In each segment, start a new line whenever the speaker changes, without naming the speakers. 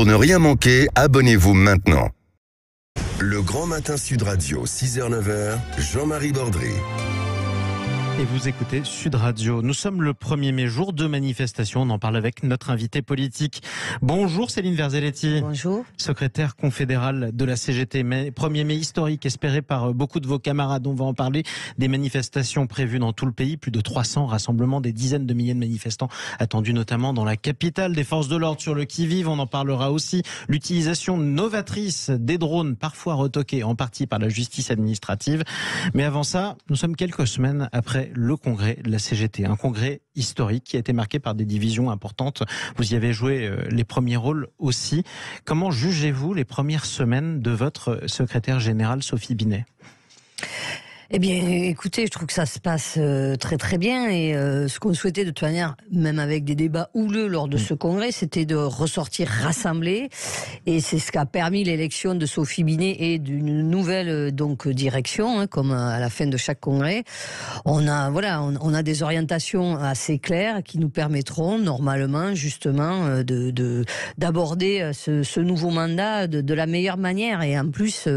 Pour ne rien manquer, abonnez-vous maintenant. Le Grand Matin Sud Radio, 6h-9h, Jean-Marie Bordry.
Et vous écoutez Sud Radio. Nous sommes le 1er mai, jour de manifestation. On en parle avec notre invité politique. Bonjour Céline Verzelletti.
Bonjour.
Secrétaire confédérale de la CGT. 1er mai historique espéré par beaucoup de vos camarades. On va en parler. Des manifestations prévues dans tout le pays. Plus de 300 rassemblements, des dizaines de milliers de manifestants attendus notamment dans la capitale. Des forces de l'ordre sur le qui-vive. On en parlera aussi. L'utilisation novatrice des drones, parfois retoqués en partie par la justice administrative. Mais avant ça, nous sommes quelques semaines après le congrès de la CGT, un congrès historique qui a été marqué par des divisions importantes. Vous y avez joué les premiers rôles aussi. Comment jugez-vous les premières semaines de votre secrétaire générale Sophie Binet ?
Eh bien, écoutez, je trouve que ça se passe très très bien et ce qu'on souhaitait de toute manière, même avec des débats houleux lors de ce congrès, c'était de ressortir rassemblés et c'est ce qui a permis l'élection de Sophie Binet et d'une nouvelle direction, comme à la fin de chaque congrès. On a des orientations assez claires qui nous permettront normalement justement d'aborder ce nouveau mandat de la meilleure manière et en plus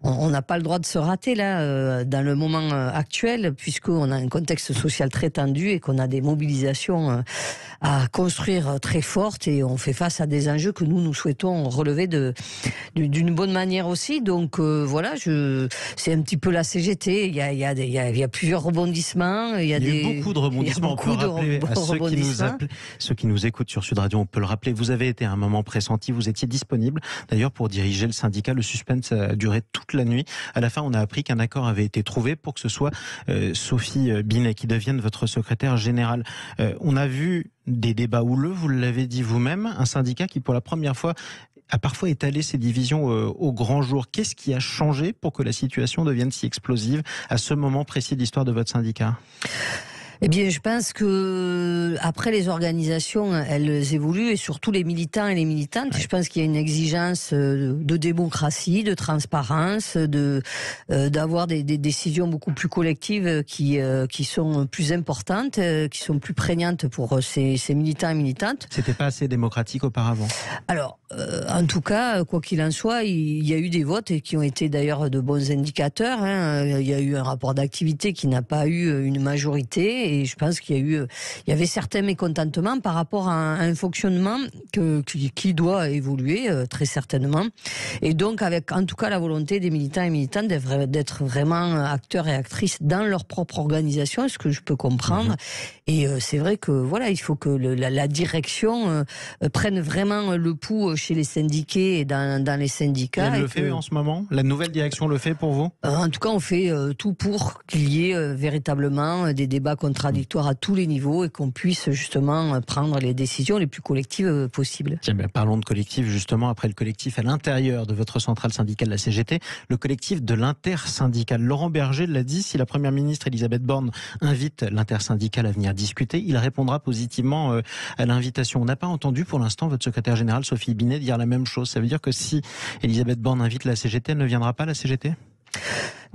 on n'a pas le droit de se rater là dans le moment actuel, puisqu'on a un contexte social très tendu et qu'on a des mobilisations à construire très fortes et on fait face à des enjeux que nous souhaitons relever d'une bonne manière aussi. Donc c'est un petit peu la CGT. Il y a plusieurs rebondissements. Il y a
beaucoup de rebondissements. On peut rappeler à ceux qui nous écoutent sur Sud Radio, on peut le rappeler. Vous avez été à un moment pressenti. Vous étiez disponible d'ailleurs pour diriger le syndicat. Le suspense a duré toute la nuit. À la fin, on a appris qu'un accord avait été trouvé pour que ce soit Sophie Binet qui devienne votre secrétaire générale. On a vu des débats houleux, vous l'avez dit vous-même, un syndicat qui pour la première fois a parfois étalé ses divisions au grand jour. Qu'est-ce qui a changé pour que la situation devienne si explosive à ce moment précis de l'histoire de votre syndicat ?
Eh bien, je pense que après les organisations, elles évoluent et surtout les militants et les militantes. Ouais. Je pense qu'il y a une exigence de démocratie, de transparence, d'avoir des décisions beaucoup plus collectives qui sont plus importantes, qui sont plus prégnantes pour ces militants et militantes.
C'était pas assez démocratique auparavant.
Alors, en tout cas, quoi qu'il en soit, il y a eu des votes qui ont été d'ailleurs de bons indicateurs. Il y a eu un rapport d'activité qui n'a pas eu une majorité. Et je pense qu'il y avait certains mécontentements par rapport à un fonctionnement qui doit évoluer très certainement. Et donc avec en tout cas la volonté des militants et militantes d'être vraiment acteurs et actrices dans leur propre organisation, ce que je peux comprendre. Et c'est vrai que il faut que la direction prenne vraiment le pouls chez les syndiqués et dans les syndicats.
Et elle le fait en ce moment ? La nouvelle direction le fait pour vous ?
En tout cas, on fait tout pour qu'il y ait véritablement des débats contradictoires à tous les niveaux et qu'on puisse justement prendre les décisions les plus collectives possibles.
Tiens, parlons de collectif justement, après le collectif à l'intérieur de votre centrale syndicale, la CGT, le collectif de l'intersyndical. Laurent Berger l'a dit, si la première ministre Elisabeth Borne invite l'intersyndical à venir discuter, il répondra positivement à l'invitation. On n'a pas entendu pour l'instant votre secrétaire générale Sophie Binet dire la même chose. Ça veut dire que si Elisabeth Borne invite la CGT, elle ne viendra pas la CGT ?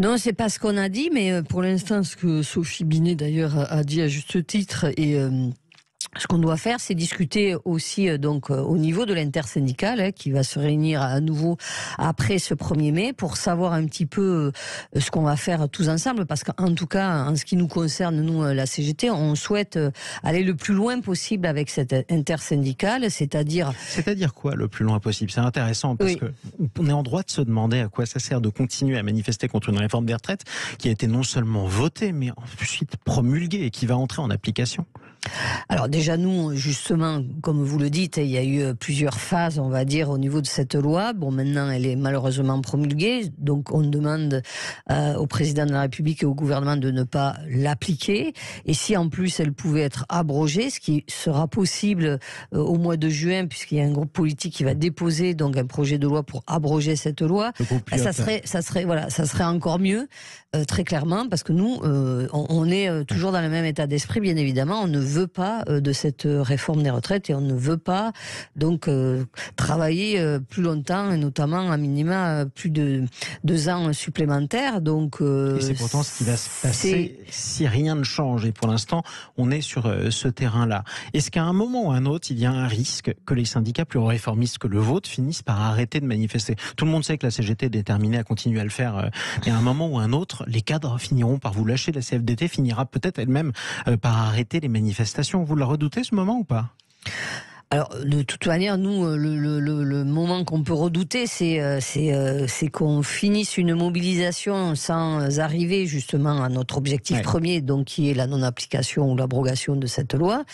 Non, c'est pas ce qu'on a dit, mais pour l'instant, ce que Sophie Binet d'ailleurs a dit à juste titre et ce qu'on doit faire, c'est discuter aussi au niveau de l'intersyndicale qui va se réunir à nouveau après ce 1er mai pour savoir un petit peu ce qu'on va faire tous ensemble, parce qu'en tout cas, en ce qui nous concerne, nous, la CGT, on souhaite aller le plus loin possible avec cette intersyndicale, c'est-à-dire...
C'est-à-dire quoi, le plus loin possible ? C'est intéressant, parce qu'on est en droit de se demander à quoi ça sert de continuer à manifester contre une réforme des retraites qui a été non seulement votée, mais ensuite promulguée et qui va entrer en application.
Alors déjà nous, justement, comme vous le dites, il y a eu plusieurs phases, on va dire, au niveau de cette loi. Bon, maintenant, elle est malheureusement promulguée, donc on demande au président de la République et au gouvernement de ne pas l'appliquer. Et si en plus elle pouvait être abrogée, ce qui sera possible au mois de juin, puisqu'il y a un groupe politique qui va déposer donc un projet de loi pour abroger cette loi, ça serait encore mieux, très clairement, parce que nous, on est toujours dans le même état d'esprit, bien évidemment. On ne veut pas de cette réforme des retraites et on ne veut pas donc travailler plus longtemps, et notamment à minima plus de 2 ans supplémentaires. Donc,
et c'est pourtant ce qui va se passer si rien ne change. Et pour l'instant, on est sur ce terrain-là. Est-ce qu'à un moment ou à un autre, il y a un risque que les syndicats plus réformistes que le vôtre finissent par arrêter de manifester? Tout le monde sait que la CGT est déterminée à continuer à le faire. Et à un moment ou à un autre, les cadres finiront par vous lâcher. La CFDT finira peut-être elle-même par arrêter les manifestations. Vous le redoutez ce moment ou pas ?
Alors, de toute manière, nous, le moment qu'on peut redouter, c'est qu'on finisse une mobilisation sans arriver justement à notre objectif premier, donc qui est la non-application ou l'abrogation de cette loi.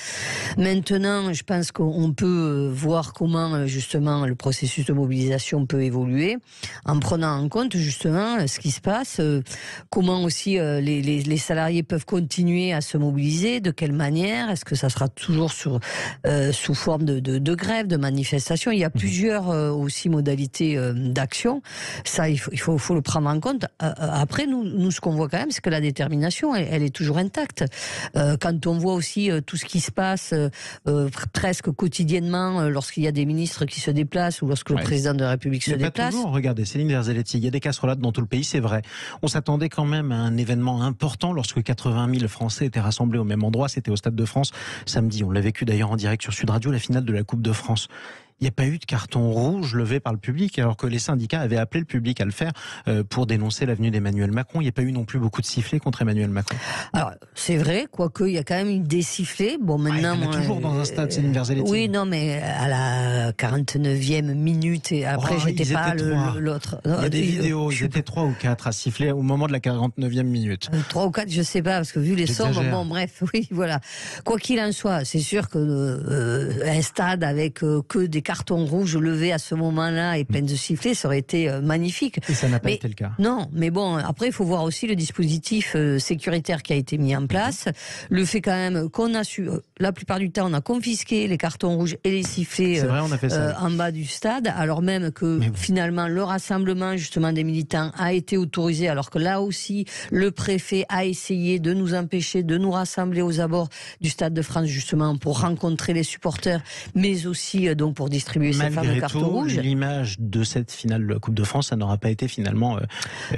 Maintenant, je pense qu'on peut voir comment justement le processus de mobilisation peut évoluer, en prenant en compte justement ce qui se passe, comment aussi les salariés peuvent continuer à se mobiliser, de quelle manière, est-ce que ça sera toujours sous forme de grève, de manifestation. Il y a plusieurs aussi modalités d'action. Ça, il faut le prendre en compte. Après, nous, ce qu'on voit quand même, c'est que la détermination, elle est toujours intacte. Quand on voit aussi tout ce qui se passe presque quotidiennement lorsqu'il y a des ministres qui se déplacent ou lorsque le président de la République se déplace.
Toujours, regardez, Céline Verzelletti, il y a des casserolades dans tout le pays, c'est vrai. On s'attendait quand même à un événement important lorsque 80 000 Français étaient rassemblés au même endroit. C'était au Stade de France samedi. On l'a vécu d'ailleurs en direct sur Sud Radio, la finale de la Coupe de France. Il n'y a pas eu de carton rouge levé par le public, alors que les syndicats avaient appelé le public à le faire pour dénoncer l'avenue d'Emmanuel Macron. Il n'y a pas eu non plus beaucoup de sifflets contre Emmanuel Macron.
Alors, c'est vrai, quoique il y a quand même eu des sifflets. Bon, maintenant,
il y en a toujours dans un stade, Céline Verzelletti.
Oui, non, mais à la 49e minute, et après, j'étais pas l'autre.
Il y a des vidéos, ils étaient 3 ou 4 à siffler au moment de la 49e minute.
3 ou 4, je sais pas, parce que vu les sons, bon, bref, oui, voilà. Quoi qu'il en soit, c'est sûr que un stade avec que des carton rouge levé à ce moment-là et plein de sifflets, ça aurait été magnifique.
Et ça n'a pas été le cas.
Non, mais bon, après, il faut voir aussi le dispositif sécuritaire qui a été mis en place. Le fait quand même qu'on a su, la plupart du temps, on a confisqué les cartons rouges et les sifflets
vrai, on a fait ça.
en bas du stade, alors même que finalement, le rassemblement justement des militants a été autorisé, alors que là aussi, le préfet a essayé de nous empêcher de nous rassembler aux abords du Stade de France, justement, pour rencontrer les supporters, mais aussi donc pour distribuer ces fameux cartons rouges.
L'image de cette finale de la Coupe de France, ça n'aura pas été finalement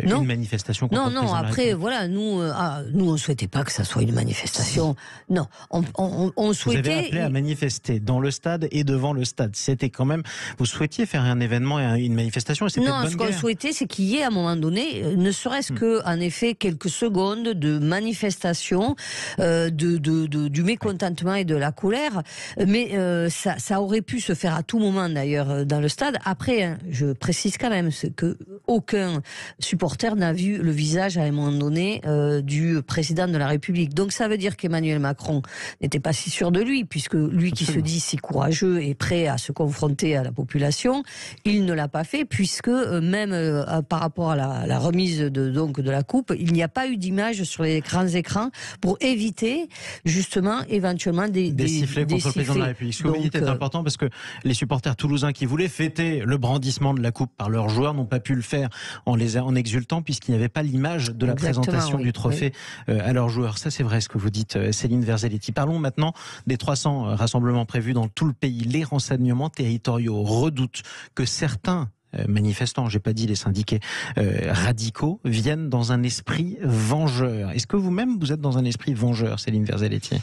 une manifestation contre le président de la
après,
République.
voilà, nous, on ne souhaitait pas que ça soit une manifestation. Non, on souhaitait...
Vous avez appelé à manifester dans le stade et devant le stade. C'était quand même... Vous souhaitiez faire un événement et une manifestation, et c'était
non, ce qu'on souhaitait, c'est qu'il y ait à un moment donné, ne serait-ce que, en effet, quelques secondes de manifestation, du mécontentement et de la colère. Mais ça aurait pu se faire à tout moment d'ailleurs dans le stade. Après, hein, je précise quand même que aucun supporter n'a vu le visage à un moment donné du président de la République. Donc ça veut dire qu'Emmanuel Macron n'était pas si sûr de lui, puisque lui qui se dit si courageux et prêt à se confronter à la population, il ne l'a pas fait, puisque même par rapport à la remise de la coupe, il n'y a pas eu d'image sur les grands écrans pour éviter justement éventuellement des
sifflets contre le président de la République. Ce que vous dites est important, parce que les supporters toulousains qui voulaient fêter le brandissement de la coupe par leurs joueurs n'ont pas pu le faire en exultant, puisqu'il n'y avait pas l'image de la présentation du trophée à leurs joueurs. Ça, c'est vrai ce que vous dites, Céline Verzelletti. Parlons maintenant des 300 rassemblements prévus dans tout le pays. Les renseignements territoriaux redoutent que certains manifestants, j'ai pas dit les syndiqués radicaux, viennent dans un esprit vengeur. Est-ce que vous-même, vous êtes dans un esprit vengeur, Céline Verzelletti ?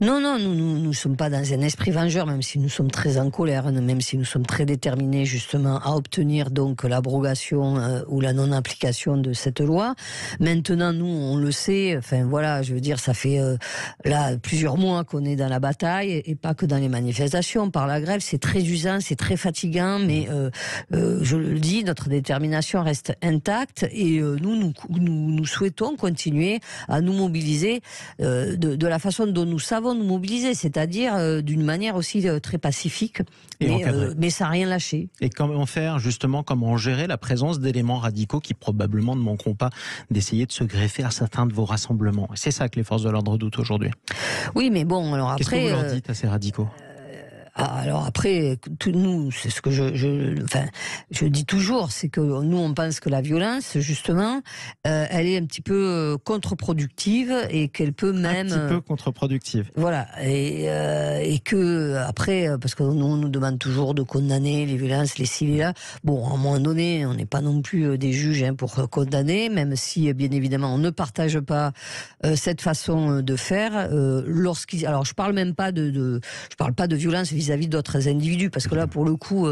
Non, nous sommes pas dans un esprit vengeur, même si nous sommes très en colère, même si nous sommes très déterminés justement à obtenir donc l'abrogation ou la non-application de cette loi. Maintenant, nous, on le sait, enfin voilà, je veux dire, ça fait là plusieurs mois qu'on est dans la bataille, et pas que dans les manifestations. Par la grève, c'est très usant, c'est très fatigant, mais je le dis, notre détermination reste intacte, et nous souhaitons continuer à nous mobiliser de la façon dont nous savons nous mobiliser, c'est-à-dire d'une manière aussi très pacifique, mais sans rien lâcher.
Et comment faire, justement, comment gérer la présence d'éléments radicaux qui probablement ne manqueront pas d'essayer de se greffer à certains de vos rassemblements. C'est ça que les forces de l'ordre redoutent aujourd'hui.
Oui, mais bon, alors après...
Qu'est-ce que vous leur dites à ces radicaux ?
Alors après, nous, c'est ce que je dis toujours, c'est que nous, on pense que la violence, justement, elle est un petit peu contre-productive et qu'elle peut même...
Un petit peu contre-productive.
Voilà, et que après, parce que nous, on nous demande toujours de condamner les violences, les ci, les là. Bon, à un moment donné, on n'est pas non plus des juges pour condamner, même si, bien évidemment, on ne partage pas cette façon de faire. Alors, je parle même pas je parle pas de violence vis-à-vis d'autres individus, parce que là, pour le coup,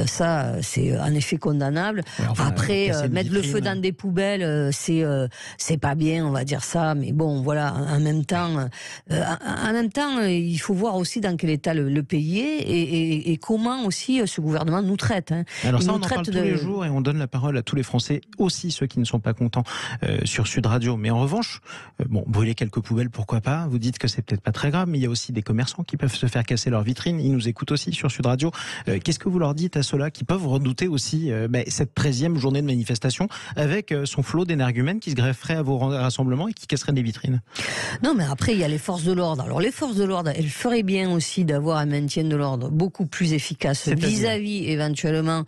ça, c'est en effet condamnable. Ouais, enfin, après, mettre le feu dans des poubelles, c'est pas bien, on va dire ça. Mais bon, voilà. En même temps, il faut voir aussi dans quel état le pays est et comment aussi ce gouvernement nous traite. Hein.
Alors ça, on en parle tous les jours et on donne la parole à tous les Français, aussi ceux qui ne sont pas contents sur Sud Radio. Mais en revanche, brûler quelques poubelles, pourquoi pas? Vous dites que c'est peut-être pas très grave, mais il y a aussi des commerçants qui peuvent se faire casser leur vitrine. Ils nous écoutent aussi sur Sud Radio. Qu'est-ce que vous leur dites à ceux-là qui peuvent redouter aussi cette 13e journée de manifestation avec son flot d'énergumènes qui se grefferait à vos rassemblements et qui casserait des vitrines?
Non, mais après, il y a les forces de l'ordre. Alors, les forces de l'ordre, elles feraient bien aussi d'avoir un maintien de l'ordre beaucoup plus efficace vis-à-vis, éventuellement,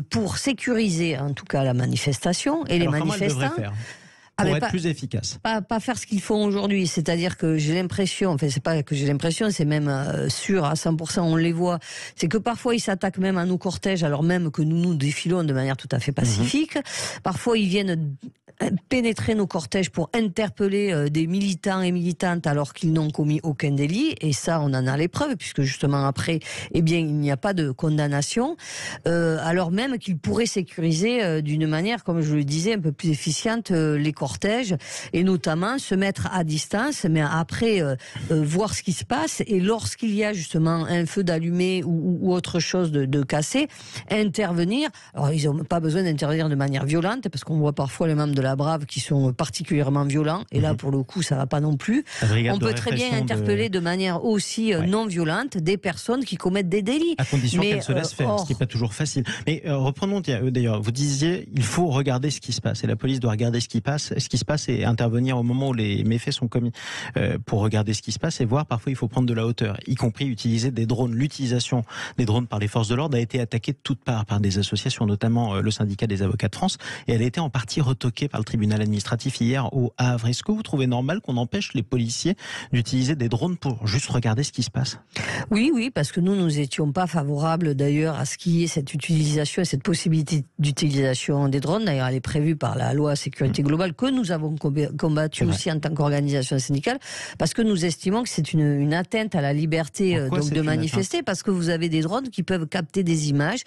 pour sécuriser, en tout cas, la manifestation et les manifestants.
Pour être plus efficace.
Pas faire ce qu'ils font aujourd'hui. C'est-à-dire que j'ai l'impression, enfin c'est pas que j'ai l'impression, c'est même sûr à 100%, on les voit, c'est que parfois ils s'attaquent même à nos cortèges alors même que nous défilons de manière tout à fait pacifique. Parfois ils viennent pénétrer nos cortèges pour interpeller des militants et militantes alors qu'ils n'ont commis aucun délit, et ça on en a les preuves puisque justement après il n'y a pas de condamnation, alors même qu'ils pourraient sécuriser d'une manière, comme je le disais, un peu plus efficiente les cortèges, et notamment se mettre à distance, mais après voir ce qui se passe, et lorsqu'il y a justement un feu d'allumé ou autre chose de cassé, intervenir. Alors ils n'ont pas besoin d'intervenir de manière violente, parce qu'on voit parfois les membres de la Brave qui sont particulièrement violents, et là pour le coup ça va pas non plus. On peut très bien interpeller de manière aussi non violente des personnes qui commettent des délits.
À condition qu'elles se laissent faire, ce qui n'est pas toujours facile. Mais reprenons d'ailleurs, vous disiez il faut regarder ce qui se passe, et la police doit regarder ce qui se passe et intervenir au moment où les méfaits sont commis pour regarder ce qui se passe et voir. Parfois il faut prendre de la hauteur, y compris utiliser des drones. L'utilisation des drones par les forces de l'ordre a été attaquée de toutes parts par des associations, notamment le syndicat des avocats de France, et elle a été en partie retoquée par le tribunal administratif hier au Havre. Est-ce que vous trouvez normal qu'on empêche les policiers d'utiliser des drones pour juste regarder ce qui se passe?
Oui, parce que nous n'étions pas favorables d'ailleurs à ce qu'il y ait cette utilisation et cette possibilité d'utilisation des drones. D'ailleurs, elle est prévue par la loi sécurité globale que nous avons combattu aussi en tant qu'organisation syndicale, parce que nous estimons que c'est une atteinte à la liberté donc de manifester, parce que vous avez des drones qui peuvent capter des images,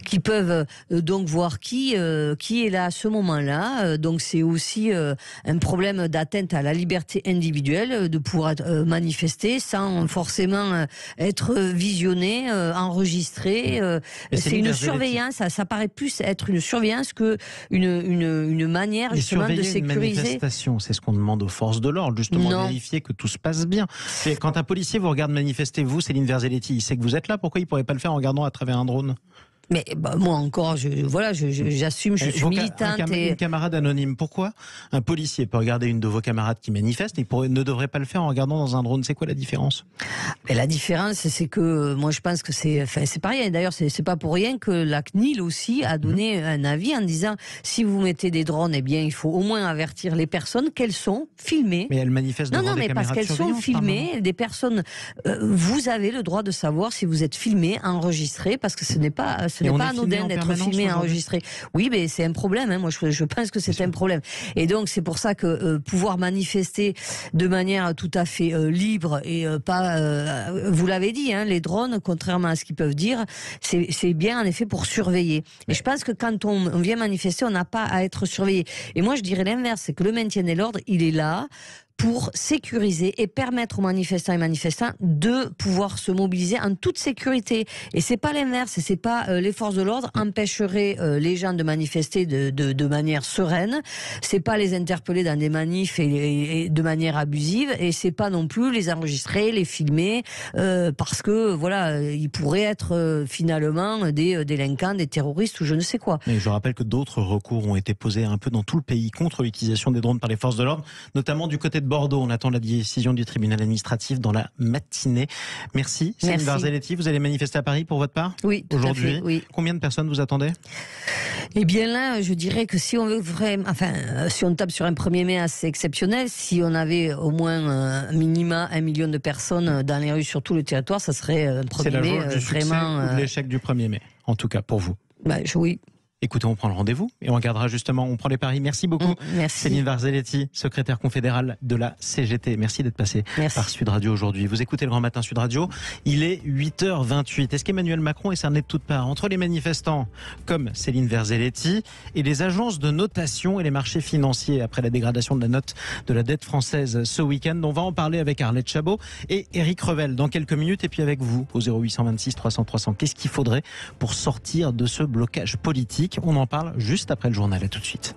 qui peuvent donc voir qui est là à ce moment-là. Donc c'est aussi un problème d'atteinte à la liberté individuelle de pouvoir manifester sans forcément être visionné, enregistré. C'est une surveillance, ça paraît plus être une surveillance que une manière justement de sécuriser.
C'est ce qu'on demande aux forces de l'ordre, justement, vérifier que tout se passe bien. Quand un policier vous regarde manifester, vous, Céline Verzelletti, il sait que vous êtes là, pourquoi il ne pourrait pas le faire en regardant à travers un drone?
Mais moi encore, j'assume, je suis militante.
Une camarade anonyme, pourquoi un policier peut regarder une de vos camarades qui manifeste et ne devrait pas le faire en regardant dans un drone? C'est quoi la différence?
Mais la différence, c'est que moi je pense que c'est pareil. Et d'ailleurs, c'est pas pour rien que la CNIL aussi a donné un avis en disant si vous mettez des drones, eh bien il faut au moins avertir les personnes qu'elles sont filmées.
Mais elles manifestent devant des caméras de surveillance.
Non, mais parce qu'elles sont filmées, des personnes. Vous avez le droit de savoir si vous êtes filmé, enregistré, parce que ce n'est pas anodin d'être filmé, enregistré. Oui, mais c'est un problème. Hein. Moi, je pense que c'est un problème. Et donc, c'est pour ça que pouvoir manifester de manière tout à fait libre et pas, vous l'avez dit, hein, les drones, contrairement à ce qu'ils peuvent dire, c'est bien en effet pour surveiller. Et je pense que quand on vient manifester, on n'a pas à être surveillé. Et moi, je dirais l'inverse, c'est que le maintien de l'ordre, il est là pour sécuriser et permettre aux manifestants et manifestants de pouvoir se mobiliser en toute sécurité. Et c'est pas l'inverse, c'est pas les forces de l'ordre empêcheraient les gens de manifester de manière sereine, c'est pas les interpeller dans des manifs et de manière abusive, et c'est pas non plus les enregistrer, les filmer, parce que voilà, ils pourraient être finalement des délinquants, des terroristes ou je ne sais quoi.
Mais je rappelle que d'autres recours ont été posés un peu dans tout le pays contre l'utilisation des drones par les forces de l'ordre, notamment du côté de Bordeaux. On attend la décision du tribunal administratif dans la matinée. Merci. Céline Varzelletti, vous allez manifester à Paris pour votre part?
Oui, tout
aujourd'hui.
à fait, oui.
Combien de personnes vous attendez?
Eh bien là, je dirais que si on veut vraiment, si on tape sur un 1er mai assez exceptionnel, si on avait au moins minima 1 million de personnes dans les rues sur tout le territoire, ça serait un 1er mai
jauge du succès
vraiment.
Ou de l'échec du 1er mai, en tout cas pour vous.
Oui.
Écoutez, on prend le rendez-vous et on regardera justement, on prend les paris. Merci beaucoup.
Merci.
Céline Varzelletti, secrétaire confédérale de la CGT. Merci d'être passée par Sud Radio aujourd'hui. Vous écoutez le Grand Matin Sud Radio. Il est 8h28. Est-ce qu'Emmanuel Macron est cerné de toutes parts entre les manifestants comme Céline Varzelletti et les agences de notation et les marchés financiers après la dégradation de la note de la dette française ce week-end? On va en parler avec Arlette Chabot et Éric Revel dans quelques minutes et puis avec vous au 0826 300 300. Qu'est-ce qu'il faudrait pour sortir de ce blocage politique? On en parle juste après le journal. À tout de suite.